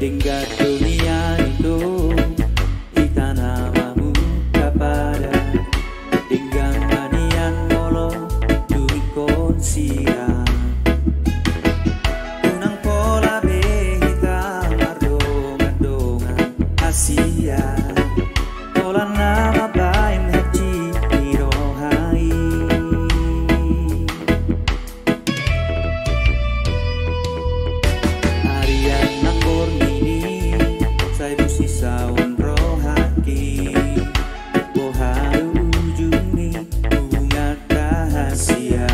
Hingga dunia itu kita namamu kepada hingga manian molo dumi konsia unang pola behita mardongan Asia pola nama bain haji irohai Arian nanggor saun rohaki boharu ujuni bunga rahasia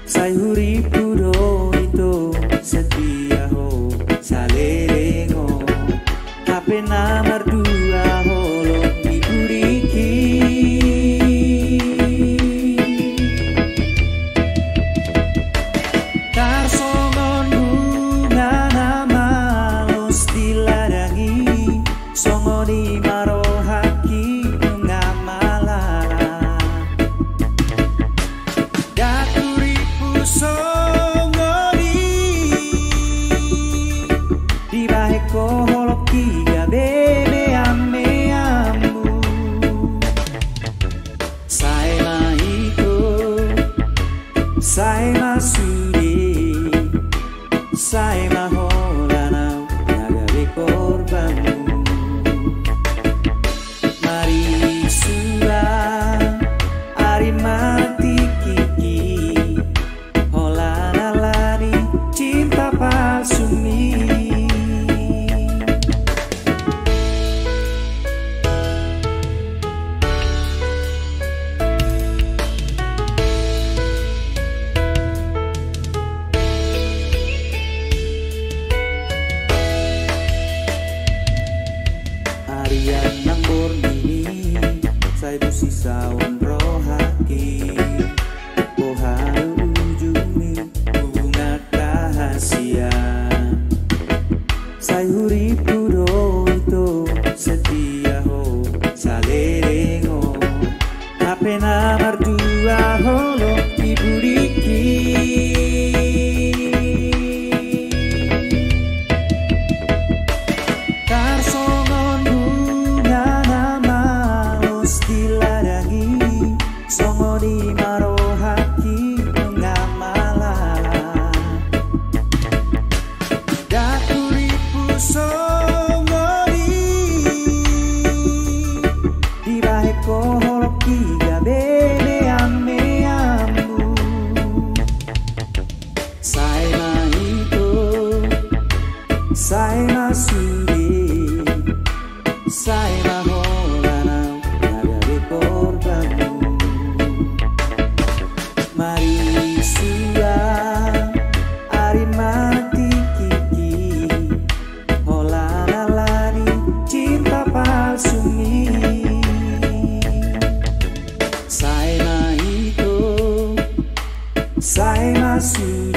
sai huriku do itu setia ho salerengo tapi nomor dua holo diburiki tarsongon bunga nama songo di marohaki ngamalala daturiku songo di baheko holoki gabebe ame amu sai mahiko sai masudi sai maholana nagabe korbanmu mati kiki holana lari cinta palsumi Arian nang bornini sai busi saun rohaki boharu ujuni bunga rahasia sai huriku do itu setia ho salerengo tapi nomor dua holo diburiki tarsongon bunga nama los diladangi songo di marohaki ngamalala daturiku songo di baheko holoki gabebe ame amu sai mahito sai masudi sai maholana nagabe korbanmu mari sudah ari mati kiki holana lari cinta palsumi sai mahito sai masudi